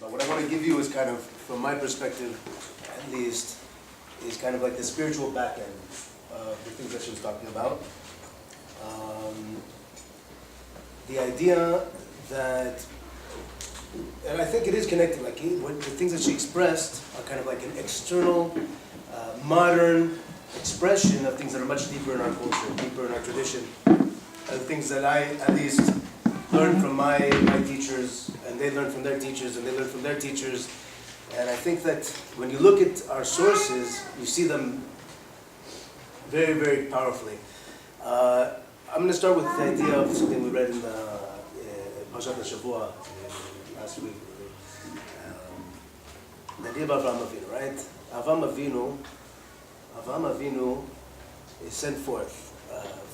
But what I want to give you is kind of, from my perspective at least, is kind of like the spiritual back end of the things that she was talking about. The idea that, and I think it is connected, like the things that she expressed are kind of like an external, modern expression of things that are much deeper in our culture, deeper in our tradition. The things that I, at least, learned from my teachers, and they learned from their teachers, and they learned from their teachers. And I think that when you look at our sources, you see them very, very powerfully. I'm going to start with the idea of something we read in the Parashat Shavua last week. The idea about Avraham Avinu, right? Avraham Avinu is sent forth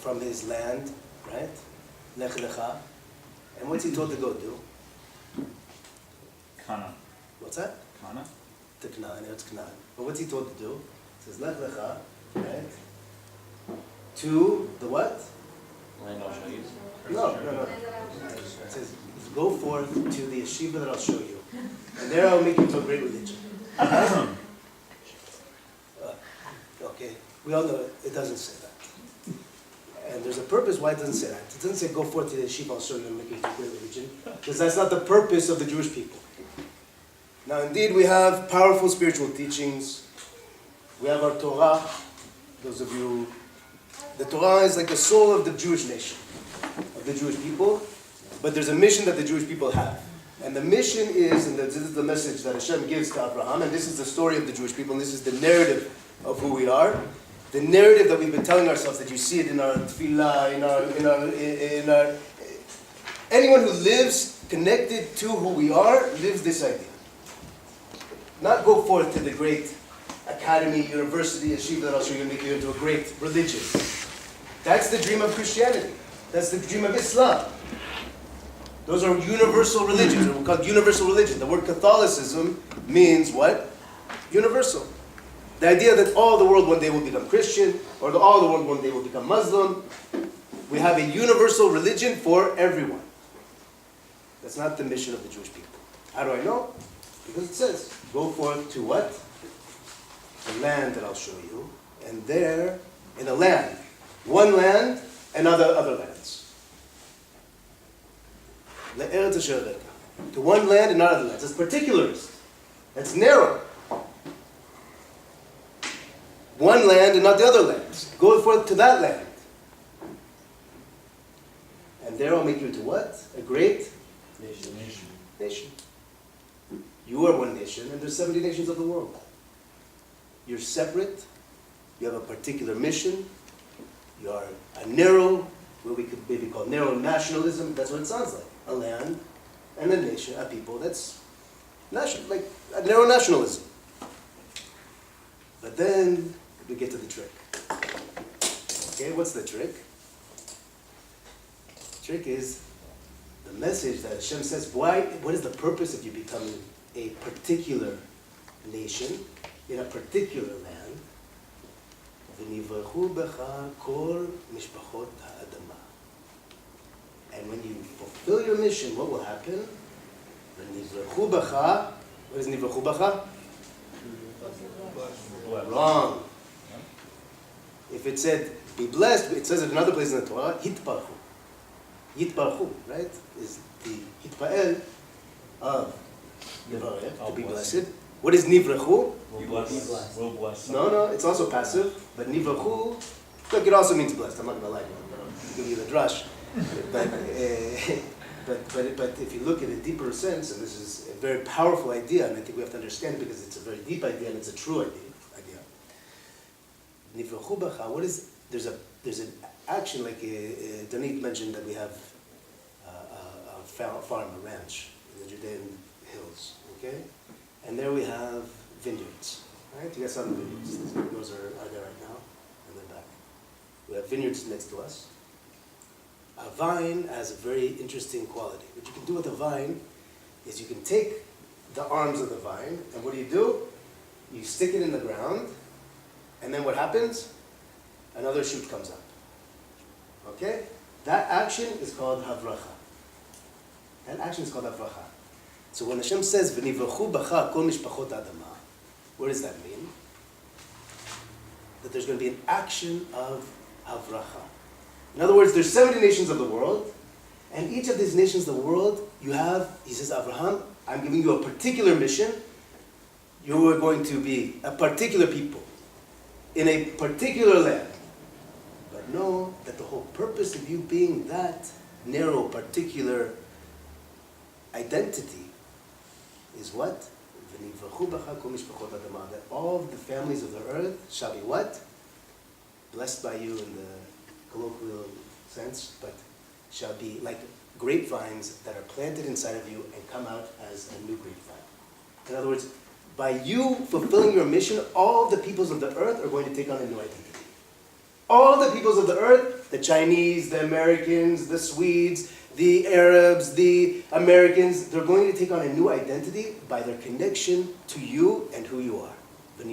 from his land, right? Lech Lecha. And what's he told to go do? Canaan. What's that? Canaan. To Canaan, it's Canaan. But what's he told to do? It says Lech Lecha, right? To the what? Land I'll show you. No. It says, go forth to the yeshiva that I'll show you. And there I'll make you to a great religion. Okay, we all know it doesn't say that. And there's a purpose why it doesn't say that. It doesn't say go forth to the yeshiva, I'll show you and make you to a great religion. Because that's not the purpose of the Jewish people. Now indeed we have powerful spiritual teachings. We have our Torah. Those of you, the Torah is like the soul of the Jewish nation, of the Jewish people. But there's a mission that the Jewish people have. And the mission is, and this is the message that Hashem gives to Abraham, and this is the story of the Jewish people, and this is the narrative of who we are. The narrative that we've been telling ourselves, that you see it in our tefillah, in our anyone who lives connected to who we are, lives this idea. Not go forth to the great academy, university, yeshiva that I'll show you and make you into a great religion. That's the dream of Christianity. That's the dream of Islam. Those are universal religions. They're called universal religion. The word Catholicism means what? Universal. The idea that all the world one day will become Christian, or that all the world one day will become Muslim. We have a universal religion for everyone. That's not the mission of the Jewish people. How do I know? Because it says, go forth to what? The land that I'll show you. And there, in a land, one land and other lands. To one land and not other lands. That's particularist. That's narrow. One land and not the other lands. Go forth to that land. And there I'll make you into what? A great nation. You are one nation, and there's 70 nations of the world. You're separate. You have a particular mission. You are a narrow, what we could maybe call narrow nationalism. That's what it sounds like. A land and a nation, a people. That's national, like a narrow nationalism. But then we get to the trick. Okay, what's the trick? The trick is the message that Hashem says, what is the purpose of you becoming a particular nation in a particular land? ונברכו בך כל משפחות האדמה. And when you fulfill your mission, what will happen? ונברכו בך, what is נברכו בך? Wrong. If it said, be blessed, it says it in another place in the Torah, hitparchu. Yitparchu, right? Is the hitpael of Nevarech, to be blessed. What is nivrechu? Will bless. No, it's also passive. But nivrechu, look, it also means blessed. I'm not going to lie to you. I'll give you the drush. But if you look at a deeper sense, and this is a very powerful idea, and I think we have to understand it because it's a very deep idea and it's a true idea. Nivrechu b'cha, what is, there's an action, like Danit mentioned that we have a farm, a ranch in the Judean hills, okay? And there we have vineyards, right? You guys saw the vineyards. Those are there right now, in the back. We have vineyards next to us. A vine has a very interesting quality. What you can do with a vine is you can take the arms of the vine, and what do? You stick it in the ground, and then what happens? Another shoot comes up. Okay? That action is called havracha. That action is called havracha. So when Hashem says, "V'nivrachu b'cha kol mishpachot adama," what does that mean? That there's going to be an action of havracha. In other words, there's 70 nations of the world, and each of these nations of the world, you have, he says, Abraham, I'm giving you a particular mission. You are going to be a particular people in a particular land. But know that the whole purpose of you being that narrow, particular identity is what? That all of the families of the earth shall be what? Blessed by you in the colloquial sense, but shall be like grapevines that are planted inside of you and come out as a new grapevine. In other words, by you fulfilling your mission, all the peoples of the earth are going to take on a new identity. All the peoples of the earth, the Chinese, the Americans, the Swedes, the Arabs, the Americans, they're going to take on a new identity by their connection to you and who you are. And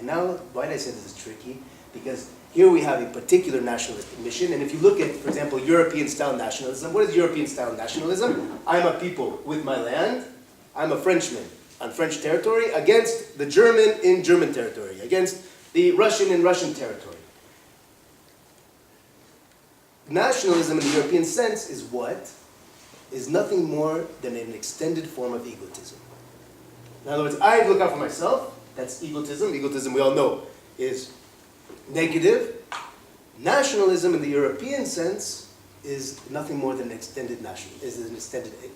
now, why did I say this is tricky? Because here we have a particular nationalistic mission, and if you look at, for example, European-style nationalism, what is European-style nationalism? I'm a people with my land, I'm a Frenchman on French territory, against the German in German territory, against the Russian in Russian territory. Nationalism in the European sense is what? Is nothing more than an extended form of egotism. In other words, I look out for myself, that's egotism. Egotism, we all know, is negative. Nationalism in the European sense is nothing more than an extended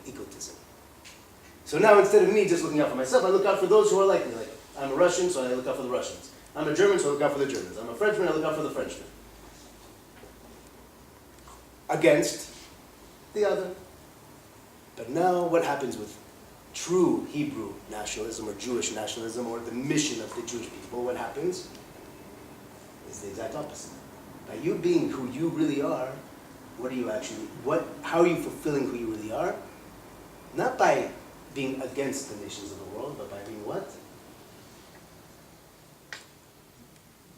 egotism. So now instead of me just looking out for myself, I look out for those who are like me. Like, I'm a Russian, so I look out for the Russians. I'm a German, so I look out for the Germans. I'm a Frenchman, I look out for the Frenchmen. Against the other. But now what happens with true Hebrew nationalism or Jewish nationalism or the mission of the Jewish people? What happens is the exact opposite. By you being who you really are, how are you fulfilling who you really are? Not by being against the nations of the world, but by being what?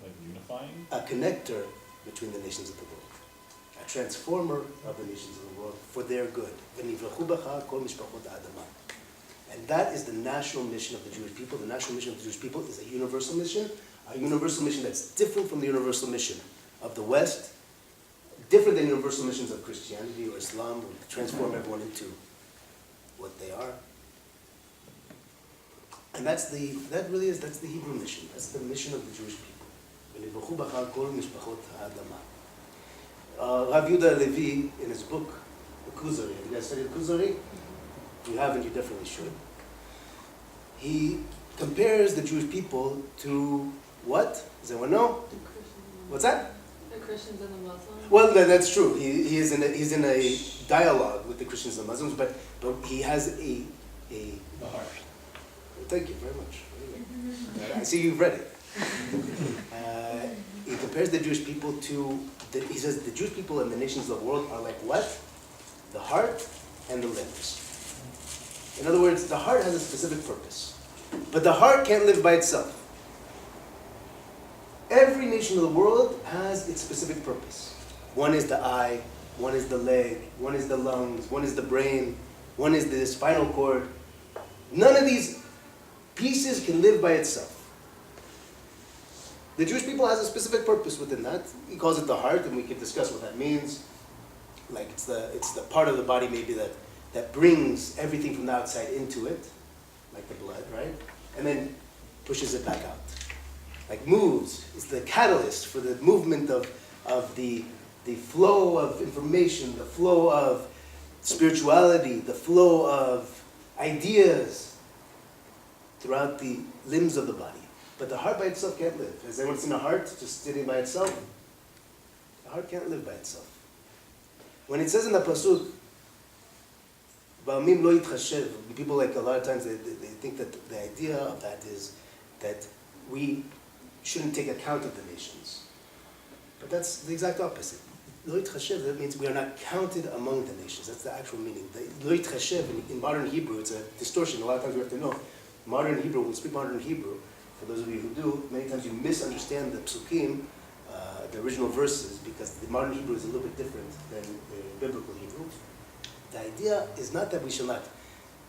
Like unifying? A connector between the nations of the world. A transformer of the nations of the world for their good. And that is the national mission of the Jewish people. The national mission of the Jewish people is a universal mission that's different from the universal mission of the West, different than universal missions of Christianity or Islam, who transform everyone into what they are. And that's the Hebrew mission. That's the mission of the Jewish people. Rav Yehuda Levi, in his book, the Kuzari, have you guys studied Kuzari? If you haven't, you definitely should. He compares the Jewish people to what? Does anyone know? The Christians. What's that? The Christians and the Muslims. Well, that's true. He's in a dialogue with the Christians and Muslims, but he has a The heart. Thank you very much. I see you've read it. He compares the Jewish people to, he says the Jewish people and the nations of the world are like what? The heart and the limbs. In other words, the heart has a specific purpose. But the heart can't live by itself. Every nation of the world has its specific purpose. One is the eye, one is the leg, one is the lungs, one is the brain, one is the spinal cord. None of these pieces can live by itself. The Jewish people has a specific purpose within that. He calls it the heart, and we can discuss what that means. Like it's the part of the body maybe that brings everything from the outside into it, like the blood, right? And then pushes it back out. Like moves. It's the catalyst for the movement of the flow of information, the flow of spirituality, the flow of ideas throughout the limbs of the body. But the heart by itself can't live. Has anyone seen a heart just sitting by itself? The heart can't live by itself. When it says in the Pasuk, Ba'amim lo yitchashev, people like a lot of times they think that the idea of that is that we shouldn't take account of the nations. But that's the exact opposite. Lo yitchashev, that means we are not counted among the nations. That's the actual meaning. Lo yitchashev in modern Hebrew, it's a distortion. A lot of times we have to know. Modern Hebrew, when we speak modern Hebrew, for those of you who do, many times you misunderstand the psukim, the original verses, because the modern Hebrew is a little bit different than the biblical Hebrew. The idea is not that we shall not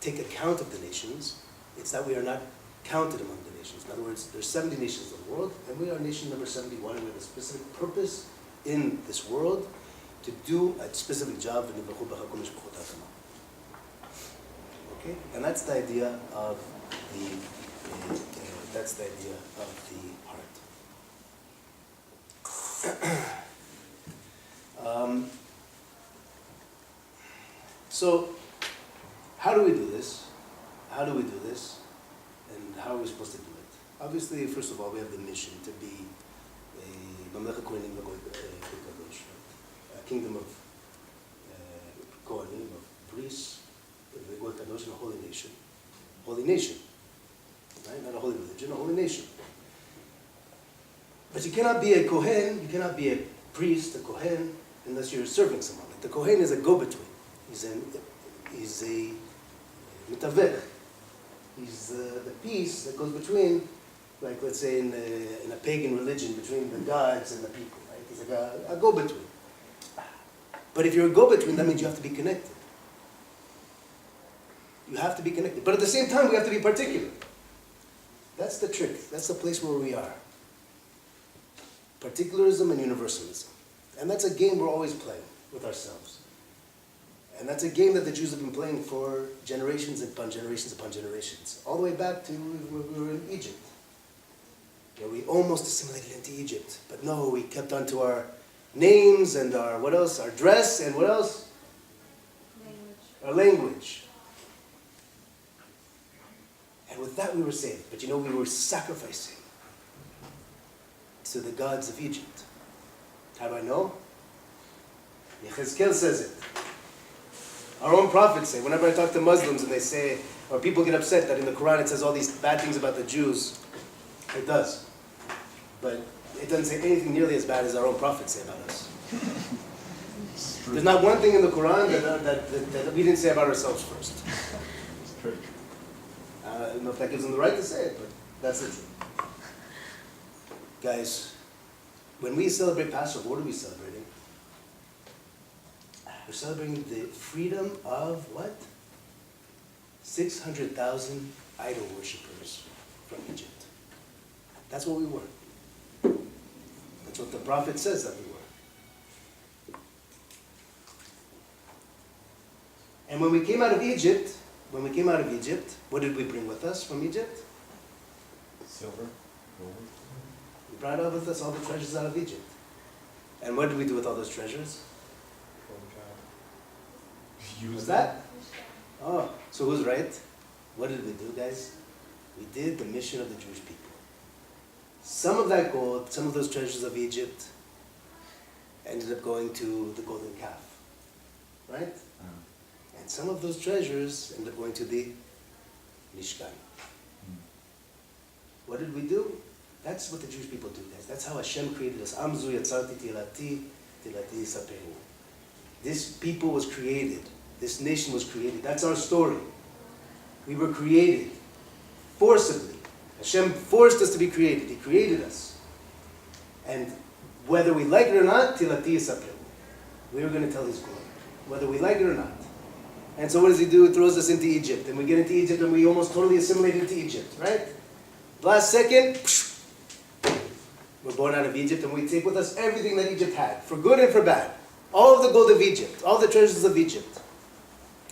take account of the nations. It's that we are not counted among the nations. In other words, there's 70 nations in the world, and we are nation number 71, and we have a specific purpose in this world to do a specific job. Okay, and that's the idea of the heart. So, how do we do this? How do we do this? And how are we supposed to do it? Obviously, first of all, we have the mission to be a Mamlech HaKohanim Kadosh, a kingdom of Kohanim, of priests, Goy Kadosh, and a holy nation. Holy nation, right? Not a holy religion, a holy nation. But you cannot be a Kohen, you cannot be a priest, a Kohen, unless you're serving someone. Like the Kohen is a go-between. He's a mitavech. He's the piece that goes between, like let's say in a pagan religion, between the gods and the people, right? He's like a go-between. But if you're a go-between, that means you have to be connected. You have to be connected. But at the same time, we have to be particular. That's the trick. That's the place where we are. Particularism and universalism. And that's a game we're always playing with ourselves. And that's a game that the Jews have been playing for generations upon generations upon generations. All the way back to when we were in Egypt. Where we almost assimilated into Egypt. But no, we kept on to our names and our, what else? Our dress and what else? Language. Our language. And with that we were saved. But you know, we were sacrificing to the gods of Egypt. How do I know? Yechezkel says it. Our own prophets say, whenever I talk to Muslims and they say, or people get upset that in the Quran it says all these bad things about the Jews, it does. But it doesn't say anything nearly as bad as our own prophets say about us. There's not one thing in the Quran that we didn't say about ourselves first. It's true. I don't know if that gives them the right to say it, but that's the truth. Guys, when we celebrate Passover, what are we celebrating? We're celebrating the freedom of what? 600,000 idol worshippers from Egypt. That's what we were. That's what the prophet says that we were. And when we came out of Egypt, what did we bring with us from Egypt? Silver, gold. We brought out with us all the treasures out of Egypt. And what did we do with all those treasures? Use Was that? Oh, so who's right? What did we do, guys? We did the mission of the Jewish people. Some of that gold, some of those treasures of Egypt ended up going to the golden calf, right? And some of those treasures ended up going to the Mishkan. What did we do? That's what the Jewish people do, guys. That's how Hashem created us. Amzu yatzarti tilati, tilati yisaperu. This people was created. This nation was created. That's our story. We were created forcibly. Hashem forced us to be created. He created us. And whether we like it or not, tilati yisaperu. We were going to tell His glory. Whether we like it or not. And so what does He do? He throws us into Egypt. And we get into Egypt and we almost totally assimilate into Egypt, right? Last second, we're born out of Egypt and we take with us everything that Egypt had, for good and for bad. All of the gold of Egypt, all the treasures of Egypt.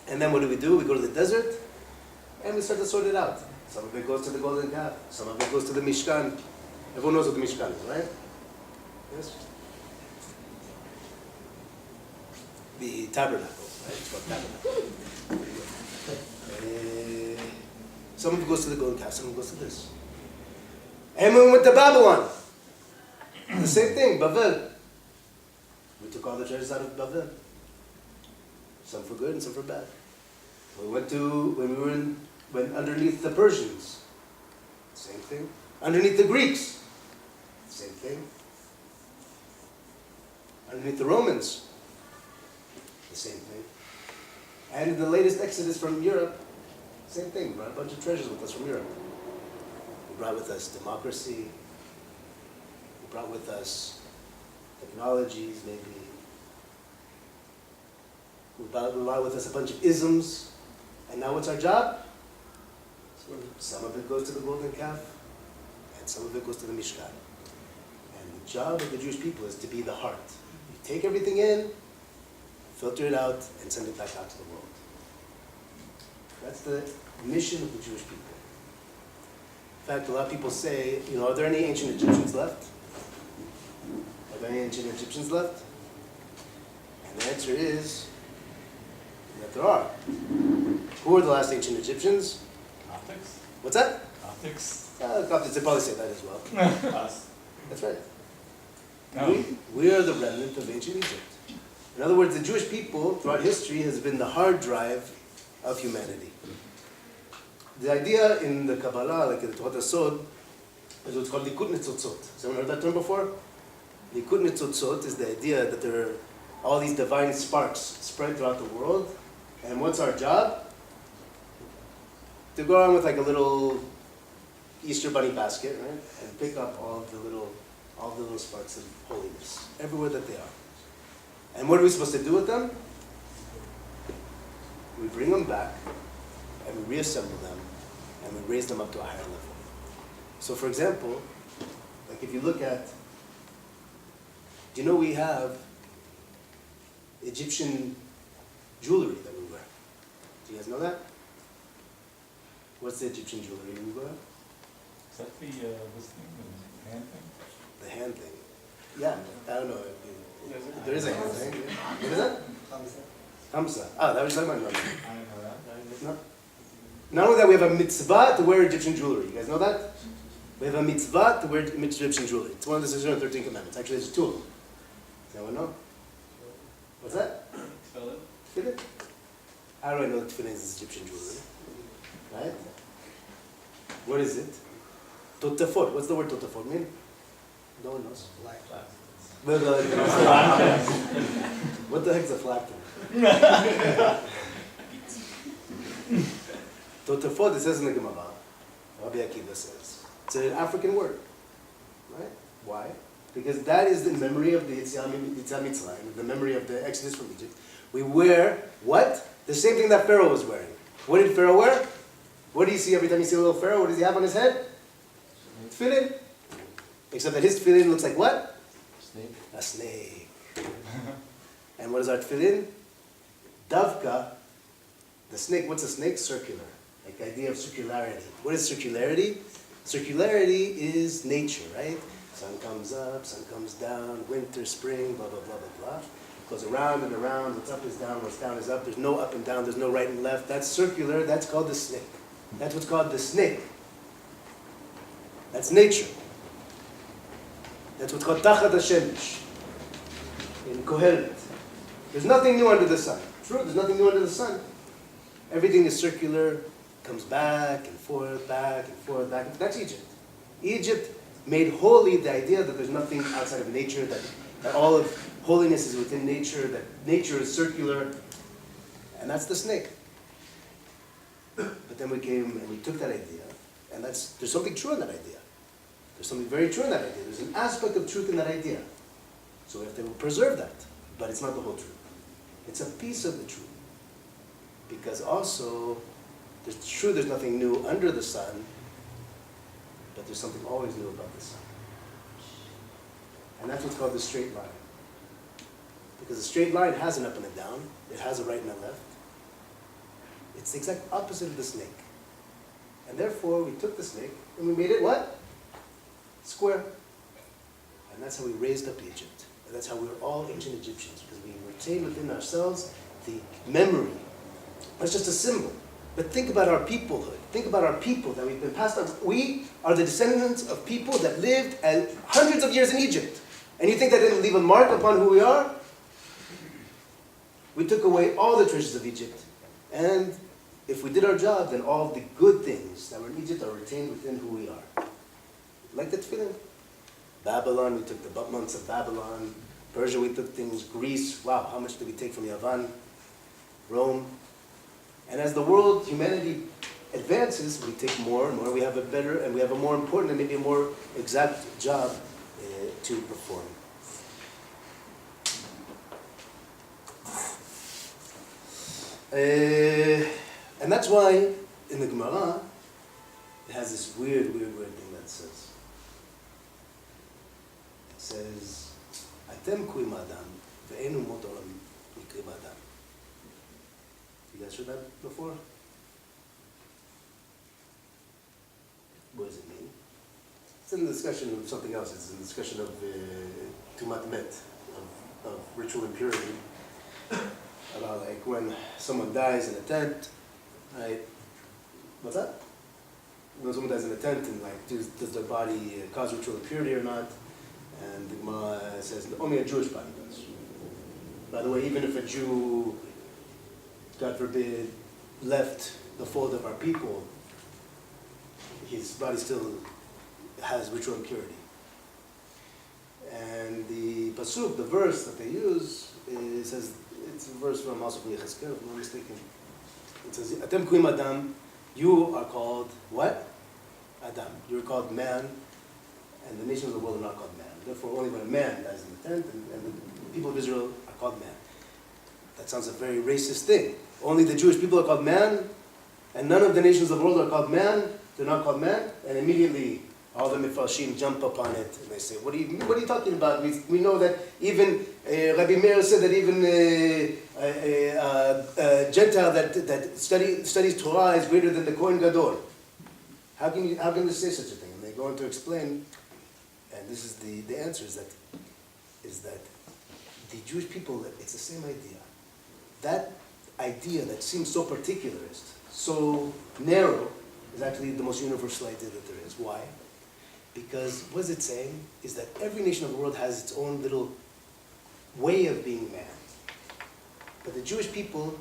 And then what do? We go to the desert and we start to sort it out. Some of it goes to the golden calf, some of it goes to the Mishkan. Everyone knows what the Mishkan is, right? Yes? The tabernacle, right? It's called tabernacle. Some of it goes to the golden calf, some of it goes to this. And when we went to Babylon, the same thing, Babel. We took all the treasures out of Babel. Some for good and some for bad. We went underneath the Persians. Same thing. Underneath the Greeks. Same thing. Underneath the Romans. The same thing. And in the latest exodus from Europe, same thing. We brought a bunch of treasures with us from Europe. We brought with us democracy. We brought with us technologies, maybe. We brought with us a bunch of isms And now what's our job? Some of it goes to the golden calf, and some of it goes to the Mishkan. And the job of the Jewish people is to be the heart. You take everything in, filter it out, and send it back out to the world. That's the mission of the Jewish people. In fact, a lot of people say, are there any ancient Egyptians left? Are there any ancient Egyptians left? And the answer is that there are. Who were the last ancient Egyptians? Optics? What's that? Optics? Coptics, they probably say that as well. Us? That's right. No. We are the remnant of ancient Egypt. In other words, the Jewish people throughout history has been the hard drive of humanity. The idea in the Kabbalah, like in the Torah Sod, is what's called Likud Nitzotzot. Has anyone heard that term before? Likud Nitzotzot is the idea that there are all these divine sparks spread throughout the world. And what's our job? To go around with like a little Easter bunny basket, right? And pick up all the little sparks of holiness, everywhere that they are. And what are we supposed to do with them? We bring them back, and we reassemble them, and we raise them up to a higher level. So for example, like if you look at, do you know we have Egyptian jewelry that we wear? Do you guys know that? What's the Egyptian jewelry we wear? Is that the, this thing, the hand thing? The hand thing. Yeah, I don't know. There is a hand thing. Yeah. What is that? Hamza. Ah, that was talking about. I know that. No. Not only that, we have a mitzvah to wear Egyptian jewelry. You guys know that? We have a mitzvah to wear Egyptian jewelry. It's one of the 613 commandments. Actually, there's two of them. Does anyone know? What's that? Tefillin? Tefillin? How do I know that tefillin is Egyptian jewelry? Right? What is it? Totefot. What's the word totefot mean? No one knows. Black. What the heck's a phylactery? Totefot, it says in the Gemara, Rabbi Akiva says, it's an African word. Right? Why? Because that is the memory of the Yetziat Mitzrayim, the memory of the Exodus from Egypt. We wear what? The same thing that Pharaoh was wearing. What did Pharaoh wear? What do you see every time you see a little Pharaoh? What does he have on his head? Tefillin. Except that his tefillin looks like what? Snake. A snake. And what is our tefillin? Davka. The snake, what's a snake? Circular. Like the idea of circularity. What is circularity? Circularity is nature, right? Sun comes up, sun comes down, winter, spring, blah, blah, blah, blah, blah. Goes around and around, what's up is down, what's down is up. There's no up and down, there's no right and left. That's circular, that's called the snake. That's what's called the snake. That's nature. That's what's called Tachat HaShemesh in Kohelet. There's nothing new under the sun. True, there's nothing new under the sun. Everything is circular, comes back and forth, back and forth, back and forth. That's Egypt. Egypt made holy the idea that there's nothing outside of nature, that all of holiness is within nature, that nature is circular, and that's the snake. But then we came and we took that idea, and there's something true in that idea. There's something very true in that idea. There's an aspect of truth in that idea. So we have to preserve that, but it's not the whole truth. It's a piece of the truth. Because also, it's true there's nothing new under the sun, but there's something always new about the sun. And that's what's called the straight line. Because the straight line has an up and a down. It has a right and a left. It's the exact opposite of the snake. And therefore, we took the snake and we made it what? Square. And that's how we raised up Egypt. And that's how we were all ancient Egyptians, because we retained within ourselves the memory. That's just a symbol. But think about our peoplehood. Think about our people that we've been passed on. We are the descendants of people that lived hundreds of years in Egypt. And you think that didn't leave a mark upon who we are? We took away all the treasures of Egypt. And if we did our job, then all of the good things that were in Egypt are retained within who we are. Like the tefillin. Babylon, we took the monks of Babylon. Persia, we took things. Greece, wow, how much did we take from Yavan? Rome. And as the world, humanity advances, we take more and more. We have a better, and we have a more important, and maybe a more exact job to perform. And that's why in the Gemara, it has this weird thing that says, Atem kuim adam, ve'enu motoram nikrim adam. You guys heard that before? What does it mean? It's in the discussion of something else. It's in the discussion of tumat met, of ritual impurity. About like when someone dies in a tent, right? What's that? When someone dies in a tent and like, does their body cause ritual impurity or not? And the Gemara says only a Jewish body does. By the way, even if a Jew, God forbid, left the fold of our people, his body still has ritual impurity. And the pasuk, the verse that they use, it says, it's a verse from also from Yechezkel, if I'm not mistaken. It says, Atem kuim adam, you are called what? Adam. You're called man, and the nations of the world are not called man. Therefore, only when a man dies in the tent, and the people of Israel are called man. That sounds a very racist thing. Only the Jewish people are called man, and none of the nations of the world are called man. They're not called man, and immediately all the Mifalshim jump upon it and they say, "What are you talking about? We know that even Rabbi Meir said that even a Gentile that studies Torah is greater than the Kohen Gadol. How can you say such a thing?" And they go on to explain, and this is the answer is that the Jewish people, it's the same idea. That idea that seems so particularist, so narrow, is actually the most universal idea that there is. Why? Because what is it saying is that every nation of the world has its own little way of being man. But the Jewish people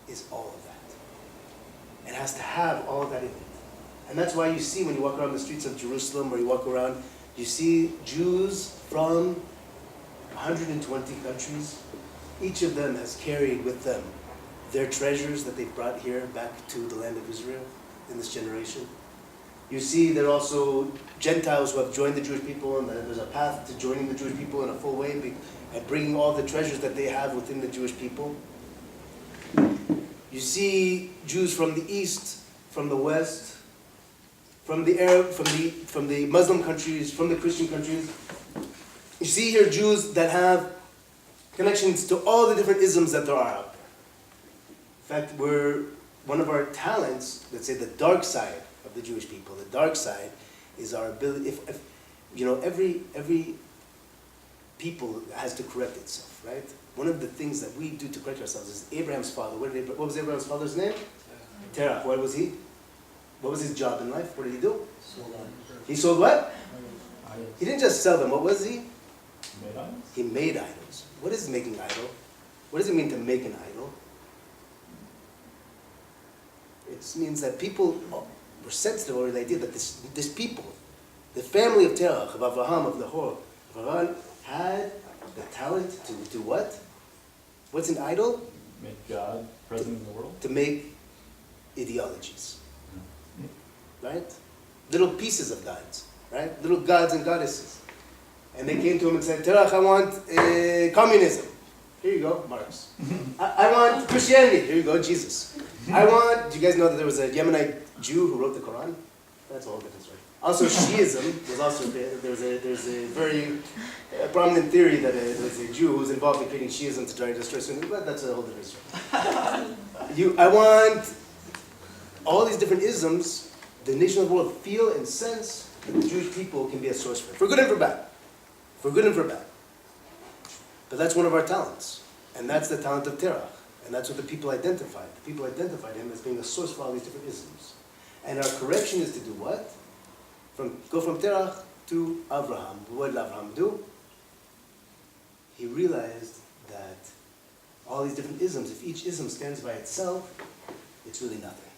is all of that. It has to have all of that in it. And that's why you see when you walk around the streets of Jerusalem or you walk around, you see Jews from 120 countries. Each of them has carried with them their treasures that they've brought here back to the land of Israel in this generation. You see there are also Gentiles who have joined the Jewish people, and there's a path to joining the Jewish people in a full way and bringing all the treasures that they have within the Jewish people. You see Jews from the east, from the west, from the Arab, from the Muslim countries, from the Christian countries. You see here Jews that have connections to all the different isms that there are out there. In fact, one of our talents, let's say the dark side of the Jewish people, the dark side is our ability, if every people has to correct itself, right? One of the things that we do to correct ourselves is Abraham's father. What was Abraham's father's name? Terach. What was he? What was his job in life? What did he do? He sold what? He didn't just sell them. What was he? He made idols. What is making an idol? What does it mean to make an idol? It means that people were sensitive over the idea that this people, the family of Terach, of Avraham, of Nahor, of Haran, had the talent to do what? What's an idol? Make God present in the world? To make ideologies. Right? Little pieces of gods. Right? Little gods and goddesses. And they came to him and said, Terach, I want communism. Here you go, Marx. I want Christianity. Here you go, Jesus. Do you guys know that there was a Yemenite Jew who wrote the Quran? That's a whole different story. Also, Shiism was also, there's a very prominent theory that there was a Jew who was involved in creating Shiism to try to destroy Sunni, but that's a whole different story. I want all these different isms, the nation of the world feel and sense that the Jewish people can be a source for good and for bad. For good and for bad. But that's one of our talents. And that's the talent of Terach. And that's what the people identified. The people identified him as being a source for all these different isms. And our correction is to do what? Go from Terach to Avraham. What did Avraham do? He realized that all these different isms, if each ism stands by itself, it's really nothing.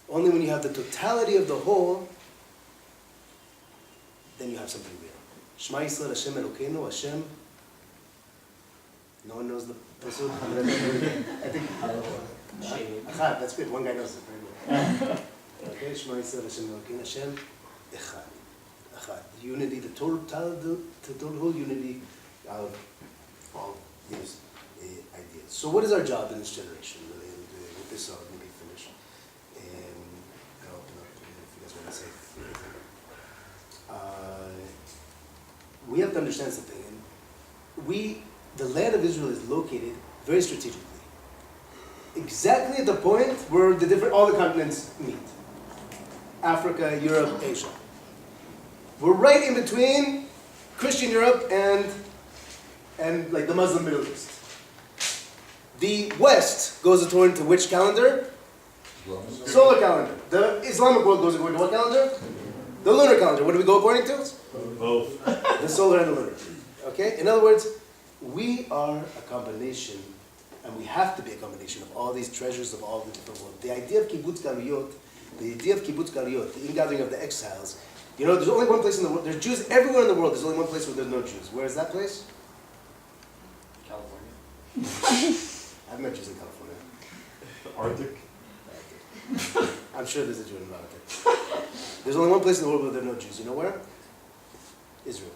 Only when you have the totality of the whole, then you have something real. Shema Yisrael Hashem Elokeinu, Hashem. No one knows the pasuk. I think. Echad, that's good. One guy knows it very well. Okay, Shema Yisrael Hashem Elokeinu, Hashem Echad. Echad. The unity, the total unity of all these ideas. So, what is our job in this generation, really, with this out, maybe finish. And I'll open up if you guys want to say anything. We have to understand something. And the land of Israel is located very strategically. Exactly at the point where all the continents meet. Africa, Europe, Asia. We're right in between Christian Europe and like the Muslim Middle East. The West goes according to which calendar? Solar calendar. The Islamic world goes according to what calendar? The lunar calendar. What do we go according to? Both. The solar and the lunar. Okay? In other words, we are a combination, and we have to be a combination of all these treasures of all the different worlds. The idea of kibbutz galuyot, the ingathering of the exiles, you know, there's only one place in the world, there's Jews everywhere in the world, there's only one place where there's no Jews. Where is that place? California. I've met Jews in California. The Arctic. I'm sure there's a Jew in the Arctic. There's only one place in the world where there are no Jews. You know where? Israel.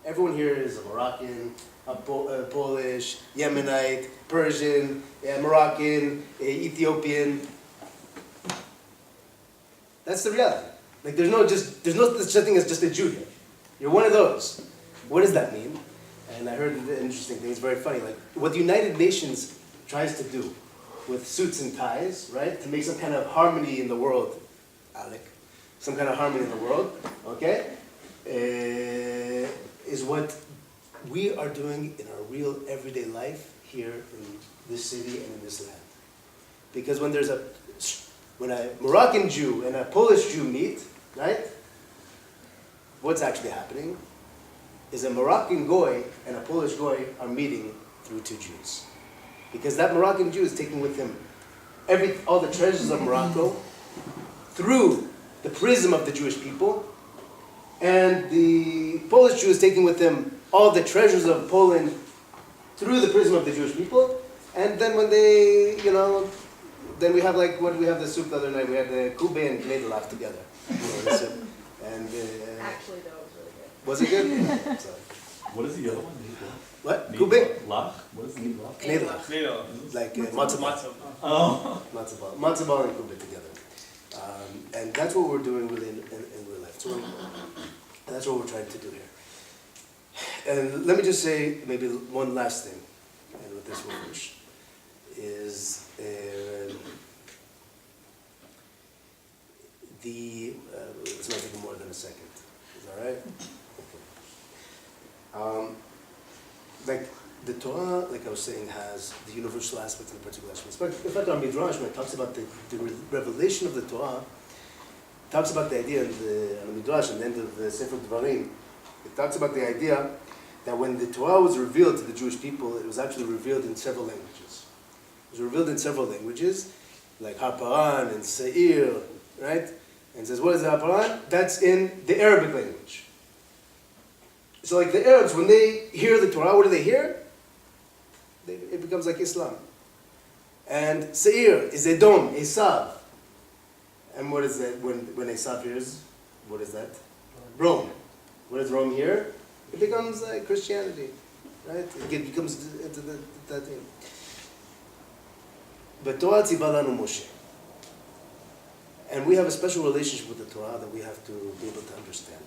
Everyone here is a Moroccan, a Polish, Yemenite, Persian, Moroccan, Ethiopian. That's the reality. Like there's no such thing as just a Jew here. You're one of those. What does that mean? And I heard an interesting thing. It's very funny. Like what the United Nations tries to do with suits and ties, right, to make some kind of harmony in the world, Alec, some kind of harmony in the world, okay, is what we are doing in our real everyday life here in this city and in this land. Because when a Moroccan Jew and a Polish Jew meet, right, what's actually happening is a Moroccan Goy and a Polish Goy are meeting through two Jews. Because that Moroccan Jew is taking with him all the treasures of Morocco through the prism of the Jewish people, and the Polish Jew is taking with him all the treasures of Poland through the prism of the Jewish people, and then when they, you know, then we have like, what did we have the soup the other night? We had the kube and knedlach together. You know, the soup. And, Actually, though, it was really good. was it good? Yeah, sorry. What is the other one? What? Kube? Lach? What is knedlach? Knedlach. Tomato. Like matzo ball. Matzo. Oh. Matzo ball and kube together. And that's what we're doing really in real life. So that's what we're trying to do here. And let me just say maybe one last thing, and with this we'll finish, is it's not taking more than a second. Is that right? Okay. Like the Torah, like I was saying, has the universal aspects and the particular aspects. But in fact, our Midrash, when it talks about the revelation of the Torah, talks about the idea in the Midrash, and the end of the Sefer Dvarim, it talks about the idea that when the Torah was revealed to the Jewish people, it was actually revealed in several languages. It was revealed in several languages, like Harparan and Seir, right? And it says, what is Harparan? That's in the Arabic language. So like the Arabs, when they hear the Torah, what do they hear? It becomes like Islam. And Seir is Edom, Esav. And what is that? When Esav hears, what is that? Rome. What does Rome hear? It becomes Christianity, right? It becomes into that thing. But Torah tzivah lanu Moshe. And we have a special relationship with the Torah that we have to be able to understand.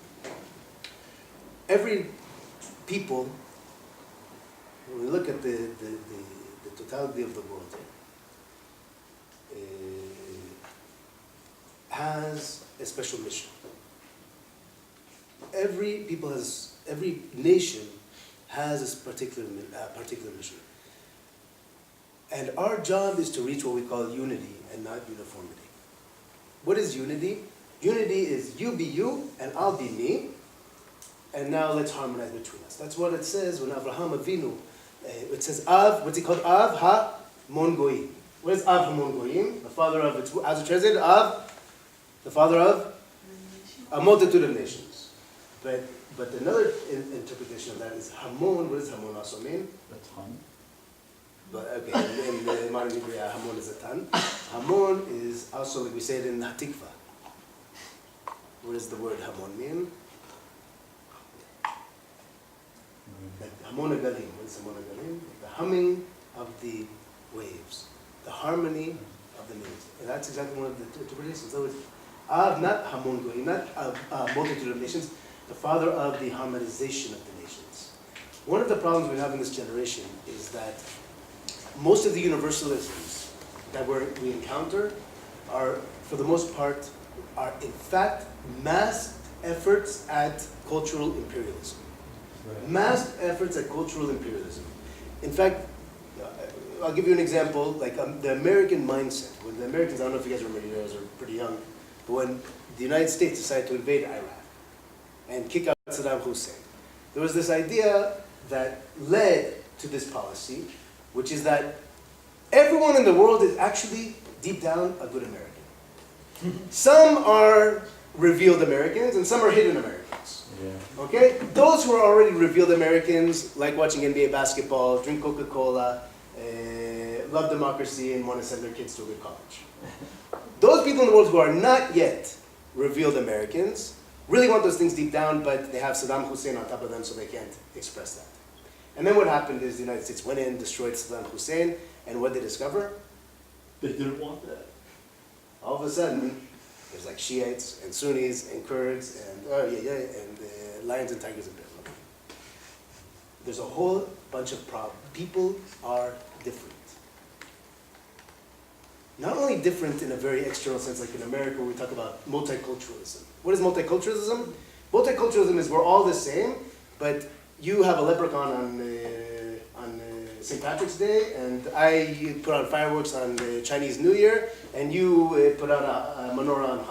Every people, when we look at the totality of the world, has a special mission. Every nation has a particular mission. And our job is to reach what we call unity and not uniformity. What is unity? Unity is you be you and I'll be me. And now let's harmonize between us. That's what it says when Avraham Avinu, it says Av, what's he called? Av ha-mon goyim. What is Av ha-mon goyim? The father of, as it translated, Av, the father of a multitude of nations. But another interpretation of that is Hamon. What does Hamon also mean? A ton. But okay, in the modern Hebrew, Hamon is a ton. Hamon is also, like we say it in Hatikva. What does the word Hamon mean? Like Hamon Agalim. What is Hamon Agalim? The humming of the waves. the harmony of the nations. And that's exactly one of the interpretations. So it's Av, not Hamon Goyim, not a multitude of nations, the father of the harmonization of the nations. One of the problems we have in this generation is that most of the universalisms that we encounter are, for the most part, are in fact masked efforts at cultural imperialism. Right. Masked efforts at cultural imperialism. In fact, I'll give you an example, like the American mindset. When the Americans, I don't know if you guys remember, you guys are pretty young, but when the United States decided to invade Iraq and kick out Saddam Hussein, there was this idea that led to this policy, which is that everyone in the world is actually, deep down, a good American. Some are revealed Americans and some are hidden Americans. Yeah. Okay? Those who are already revealed Americans, like watching NBA basketball, drink Coca-Cola, love democracy, and want to send their kids to a good college. Those people in the world who are not yet revealed Americans really want those things deep down, but they have Saddam Hussein on top of them, so they can't express that. And then what happened is the United States went in, destroyed Saddam Hussein, and what did they discover? They didn't want that. All of a sudden, there's like Shiites and Sunnis and Kurds and lions and tigers and bears. There's a whole bunch of problems. People are different. Not only different in a very external sense, like in America where we talk about multiculturalism. What is multiculturalism? Multiculturalism is we're all the same, but you have a leprechaun on St. Patrick's Day, and I put out fireworks on Chinese New Year, and you put out a menorah on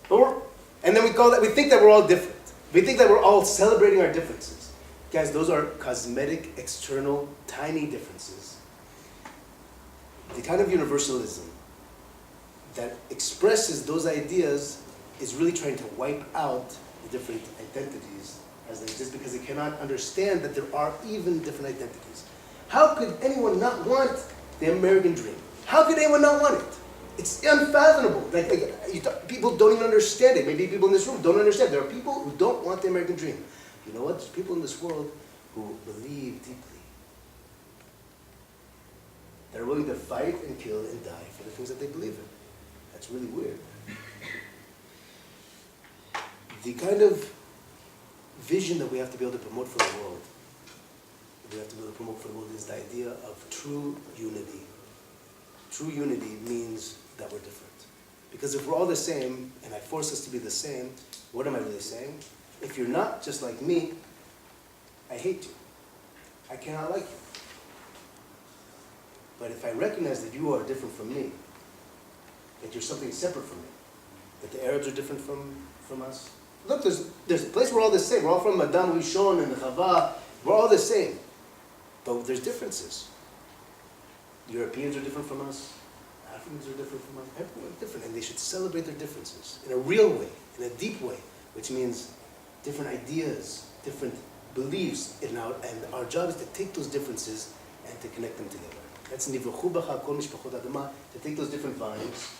Hanukkah. And then we think that we're all different. We think that we're all celebrating our differences. Guys, those are cosmetic, external, tiny differences. The kind of universalism that expresses those ideas is really trying to wipe out the different identities as they exist because they cannot understand that there are even different identities. How could anyone not want the American dream? How could anyone not want it? It's unfathomable. People don't even understand it. Maybe people in this room don't understand. There are people who don't want the American dream. You know what? There's people in this world who believe deeply. They're willing to fight and kill and die for the things that they believe in. That's really weird. The kind of vision that we have to be able to promote for the world, is the idea of true unity. True unity means that we're different. Because if we're all the same, and I force us to be the same, what am I really saying? If you're not just like me, I hate you. I cannot like you. But if I recognize that you are different from me, that you're something separate from me, that the Arabs are different from us. Look, there's a place we're all the same. We're all from Adam Rishon and Chava. We're all the same. But there's differences. Europeans are different from us. Africans are different from us. Everyone's different. And they should celebrate their differences in a real way, in a deep way, which means different ideas, different beliefs. And our job is to take those differences and to connect them together. That's Nivrochu B'cha Kol Mishpachot Adama, to take those different vines,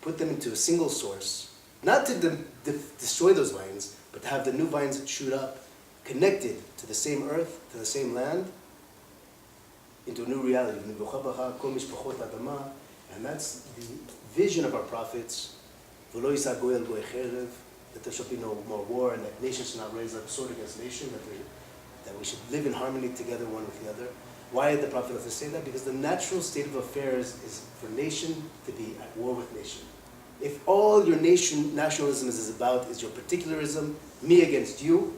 put them into a single source, not to destroy those vines, but to have the new vines shoot up, connected to the same earth, to the same land, into a new reality. Nivrochu B'cha Kol Mishpachot Adama, and that's the vision of our prophets. V'lo yisa goy al goy cherev, that there shall be no more war, and that nation shall not raise up sword against nation, that we should live in harmony together one with the other. Why did the Prophet have to say that? Because the natural state of affairs is for nation to be at war with nation. If all your nationalism is about is your particularism, me against you,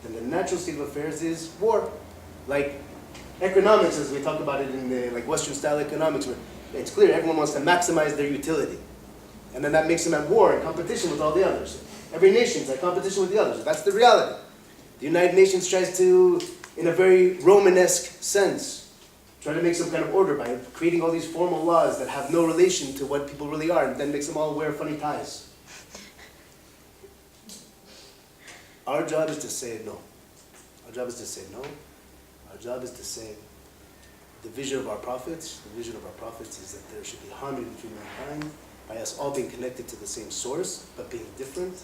then the natural state of affairs is war. Like economics, as we talk about it in the Western style economics, where it's clear everyone wants to maximize their utility. And then that makes them at war and competition with all the others. Every nation's at competition with the others. That's the reality. The United Nations tries to, in a very Romanesque sense, try to make some kind of order by creating all these formal laws that have no relation to what people really are, and then makes them all wear funny ties. Our job is to say no. Our job is to say no. Our job is to say the vision of our prophets. The vision of our prophets is that there should be harmony between mankind by us all being connected to the same source, but being different,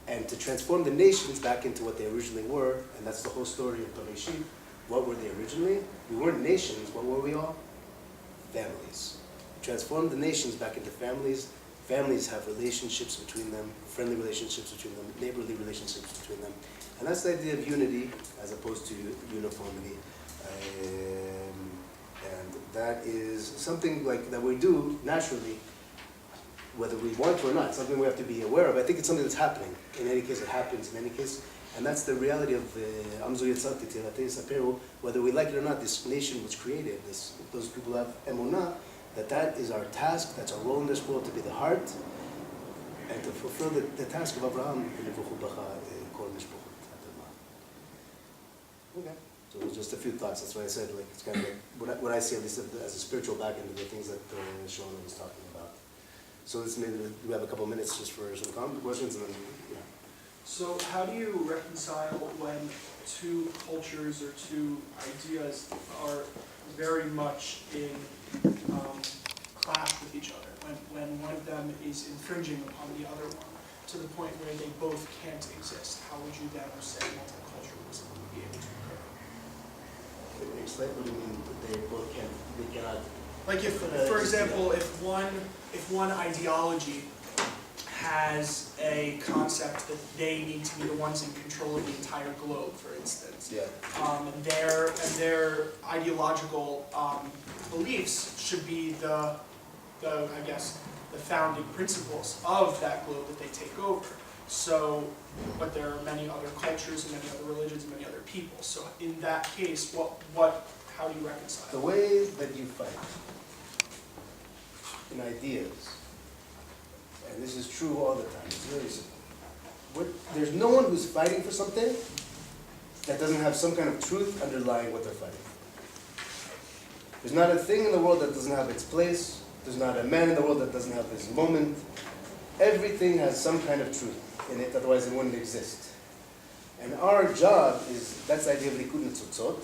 and to transform the nations back into what they originally were, and that's the whole story of Bereshit. What were they originally? We weren't nations, what were we all? Families. transform the nations back into families. Families have relationships between them, friendly relationships between them, neighborly relationships between them. And that's the idea of unity as opposed to uniformity. And that is something like that we do naturally, whether we want to or not, something we have to be aware of. I think it's something that's happening. In any case, it happens in any case. And that's the reality of Amzu Yitzhak Titirate Saperu, whether we like it or not, this nation was created, those people have emunah, that is our task, that's our role in this world, to be the heart, and to fulfill the task of Abraham. Okay. So just a few thoughts. That's why I said, like, it's kind of like what I see, at least as a spiritual back end of the things that Shona was talking about. So let's maybe we have a couple minutes just for some questions, and then yeah. So how do you reconcile when two cultures or two ideas are very much in clash with each other? When one of them is infringing upon the other one to the point where they both can't exist, how would you then say multiculturalism would be able to occur? Explain what do you mean that they both can't, they cannot? Like if, for example, if one ideology has a concept that they need to be the ones in control of the entire globe, for instance. Yeah. And their ideological beliefs should be the I guess the founding principles of that globe that they take over. So, but there are many other cultures and many other religions and many other people. So in that case, how do you reconcile? The way that you fight in ideas, and this is true all the time, it's very simple. There's no one who's fighting for something that doesn't have some kind of truth underlying what they're fighting. There's not a thing in the world that doesn't have its place. There's not a man in the world that doesn't have his moment. Everything has some kind of truth in it, otherwise it wouldn't exist. And our job is, that's the idea of Likud Netzutzot,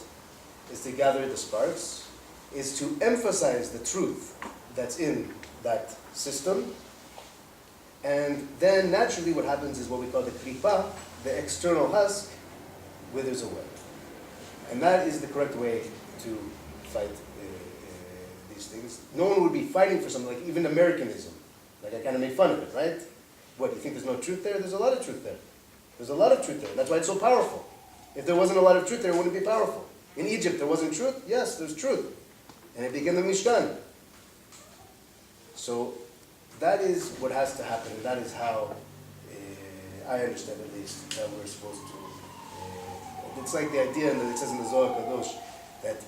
is to gather the sparks, is to emphasize the truth that's in that system. And then naturally what happens is what we call the klipa, the external husk, withers away. And that is the correct way to fight these things. No one would be fighting for something like even Americanism. Like I kind of made fun of it, right? What, you think there's no truth there? There's a lot of truth there. There's a lot of truth there. That's why it's so powerful. If there wasn't a lot of truth there, it wouldn't be powerful. In Egypt, there wasn't truth? Yes, there's truth. And it began the Mishkan. So that is what has to happen, and that is how I understand at least that we're supposed to. It's like the idea, and it says in the Zohar Kadosh, that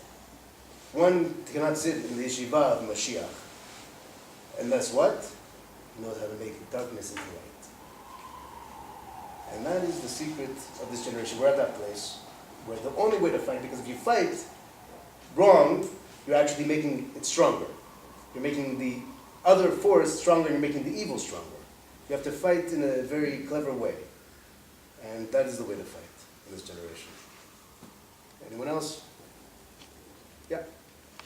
one cannot sit in the yeshiva of Mashiach unless what? He knows how to make darkness into light. And that is the secret of this generation. We're at that place where the only way to fight, because if you fight wrong, you're actually making it stronger. You're making the other force stronger, you're making the evil stronger. You have to fight in a very clever way. And that is the way to fight in this generation. Anyone else? Yeah.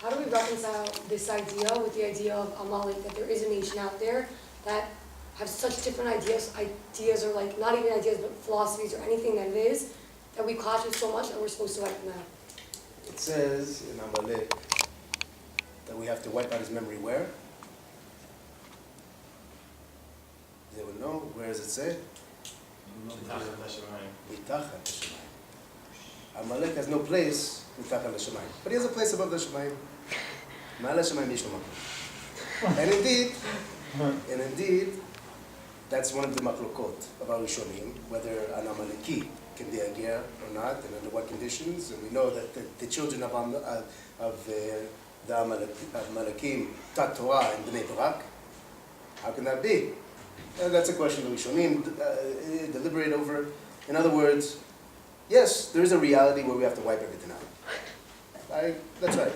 How do we reconcile this idea with the idea of Amalek, that there is a nation out there that have such different ideas or like, not even ideas, but philosophies or anything that it is, that we clash with so much and we're supposed to wipe them out? It says in Amalek that we have to wipe out his memory where? They would know. Where does it say? Mitachat l'shamayim. Amalek has no place mitachat l'shamayim, but he has a place above the shamayim. Ma'al l'shamayim yesh lo makom. And indeed, that's one of the maklokot of our Rishonim, whether an Amaleki can be a ger or not, and under what conditions. And we know that the children of the Amalekim taught Torah in Bnei Barak. How can that be? That's a question that Rishonim deliberate over. In other words, yes, there is a reality where we have to wipe everything out. That's right.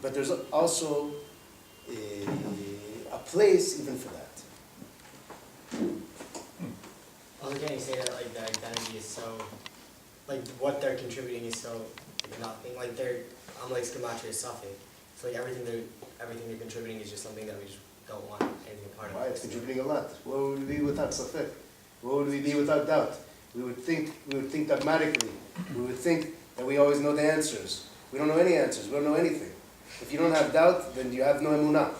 But there's also a place even for that. Also, can you say that like the identity is so, like what they're contributing is so nothing, like they're like gematria is suffix. So like everything they're contributing is just something that we just don't want anything a part of. Why? It's contributing a lot. What would we be without safek? What would we be without doubt? We would think dogmatically. We would think that we always know the answers. We don't know any answers. We don't know anything. If you don't have doubt, then you have no emunah.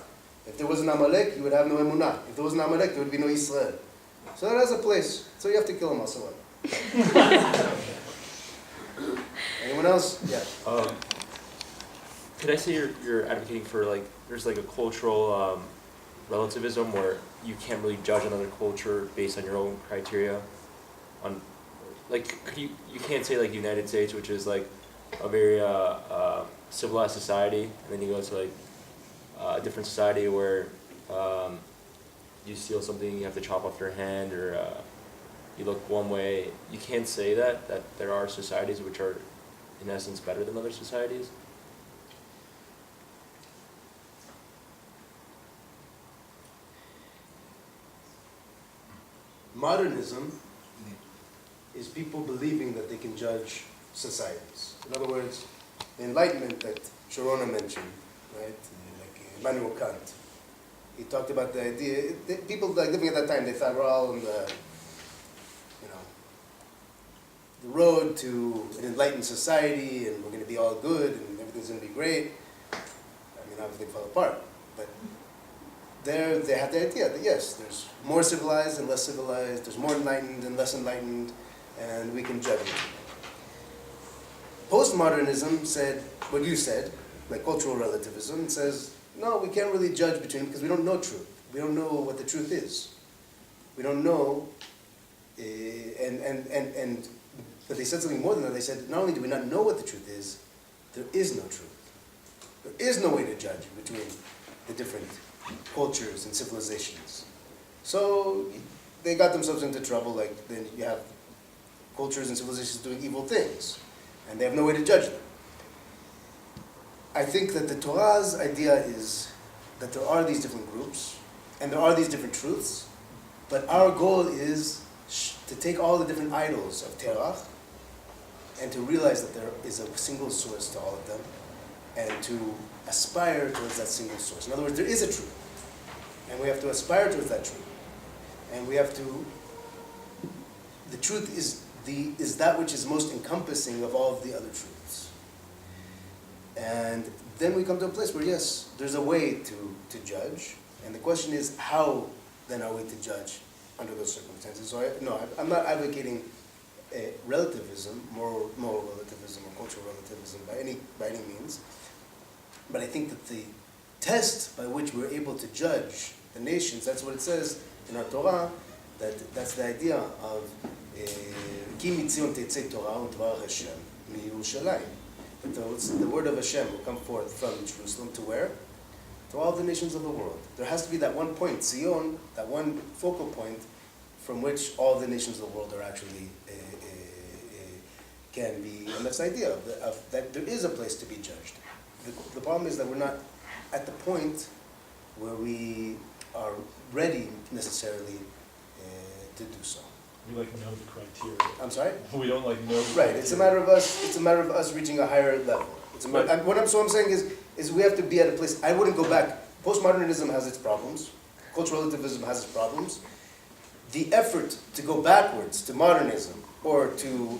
If there was an Amalek, you would have no Emunah. If there was an Amalek, there would be no Israel. So that has a place. So you have to kill them also. Anyone else? Yeah. Could I say you're advocating for like there's like a cultural relativism where you can't really judge another culture based on your own criteria? On like could you can't say like the United States, which is like a very civilized society, and then you go to like a different society where you steal something, you have to chop off your hand, or you look one way. You can't say that there are societies which are in essence better than other societies. Modernism is people believing that they can judge societies. In other words, the Enlightenment that Sharona mentioned, right? Like Immanuel Kant, he talked about the idea. People like living at that time, they thought we're all on the, you know, the road to an enlightened society, and we're going to be all good, and everything's going to be great. I mean, everything fell apart, but there they had the idea that yes, there's more civilized and less civilized, there's more enlightened and less enlightened, and we can judge it. Postmodernism said what you said, like cultural relativism, says, no, we can't really judge between them because we don't know truth. We don't know what the truth is. We don't know, but they said something more than that. They said, not only do we not know what the truth is, there is no truth. There is no way to judge between the different cultures and civilizations. So they got themselves into trouble, like then you have cultures and civilizations doing evil things, and they have no way to judge them. I think that the Torah's idea is that there are these different groups, and there are these different truths, but our goal is to take all the different idols of Terach and to realize that there is a single source to all of them, and to aspire towards that single source. In other words, there is a truth, and we have to aspire towards that truth. And we have to, the truth is that which is most encompassing of all of the other truths. And then we come to a place where, yes, there's a way to judge, and the question is, how then are we to judge under those circumstances? So I'm not advocating relativism, moral relativism or cultural relativism by any means, but I think that the test by which we're able to judge the nations, that's what it says in our Torah, that's the idea of Ki mitzion tetzei Torah u'dvar Hashem miYerushalayim. The word of Hashem will come forth from Jerusalem to where? To all the nations of the world. There has to be that one point, Zion, that one focal point from which all the nations of the world are actually can be, and that's the idea of that there is a place to be judged. The problem is that we're not at the point where we are ready necessarily to do so. We like know the criteria. I'm sorry? We don't like know the Right. criteria. It's a matter of us reaching a higher level. What I'm saying is we have to be at a place. I wouldn't go back. Postmodernism has its problems. Cultural relativism has its problems. The effort to go backwards to modernism or to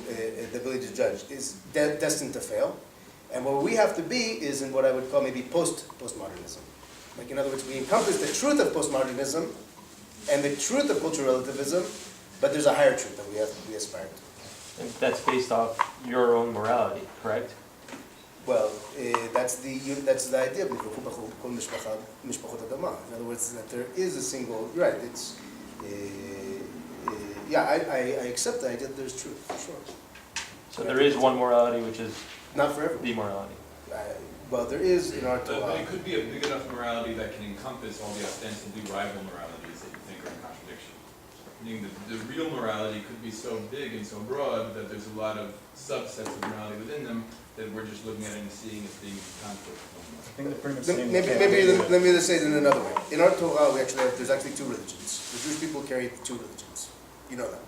the ability to judge is destined to fail. And what we have to be is in what I would call maybe postmodernism. Like, in other words, we encompass the truth of postmodernism and the truth of cultural relativism, but there's a higher truth that we aspire to. And that's based off your own morality, correct? Well, that's the idea of mishpachot adama. In other words, that there is a single, right, it's, I accept the idea that there's truth, for sure. So there is one morality, which is Not for everyone. the morality. Well, there is in our But Torah. it could be a big enough morality that can encompass all the ostensibly rival moralities that you think are in contradiction. Meaning the real morality could be so big and so broad that there's a lot of subsets of morality within them that we're just looking at it and seeing as being in conflict with one another. I think they're pretty much saying Let me just say it in another way. In our Torah, there's actually two religions. The Jewish people carry two religions. You know that.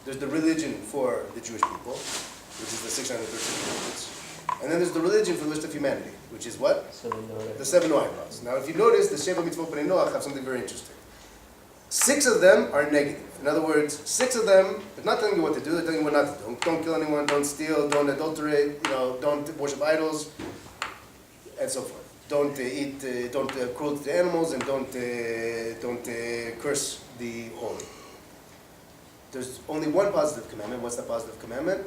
There's the religion for the Jewish people, which is the 613 commandments. And then there's the religion for the rest of humanity, which is what? The 7 Noah laws. Now, if you notice, the Sheva Mitzvot B'nai Noach have something very interesting. 6 of them are negative. In other words, 6 of them, they're not telling you what to do, they're telling you what not to do. Don't kill anyone, don't steal, don't adulterate, don't worship idols, and so forth. don't cruel to the animals, and don't curse the holy. There's only one positive commandment. What's the positive commandment?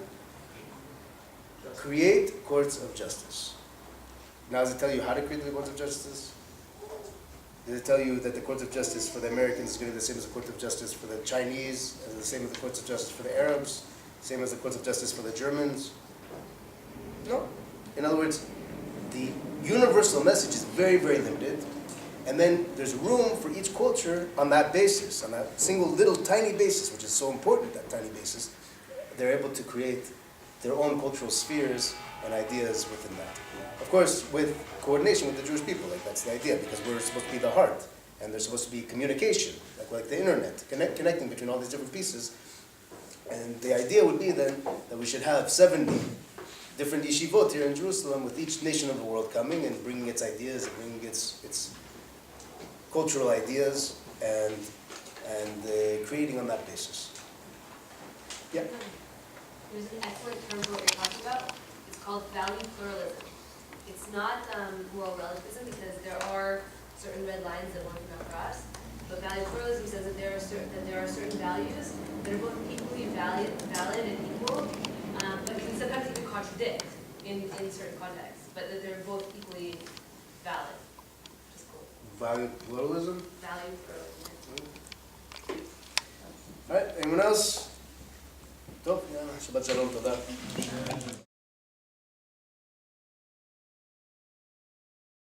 Create courts of justice. Now, does it tell you how to create the courts of justice? Does it tell you that the courts of justice for the Americans is going to be the same as the court of justice for the Chinese, and the same as the courts of justice for the Arabs, same as the courts of justice for the Germans? No. In other words, the universal message is very, very limited, and then there's room for each culture on that basis, on that single little tiny basis, which is so important, that tiny basis. They're able to create their own cultural spheres and ideas within that. Of course, with coordination with the Jewish people, like that's the idea, because we're supposed to be the heart, and there's supposed to be communication, like the internet, connecting between all these different pieces. And the idea would be then that we should have 70 different yeshivot here in Jerusalem, with each nation of the world coming and bringing its ideas, and bringing its cultural ideas, and creating on that basis. Yeah. There's an excellent term for what you're talking about. It's called value pluralism. It's not moral relativism, because there are certain red lines that one cannot cross. But value pluralism says that there are certain values that are both equally valid and equal, but can sometimes even contradict in certain contexts. But that they're both equally valid, which is cool. Value pluralism. Value pluralism. All right. Anyone else? טוב, יאללה, שבת שלום, תודה.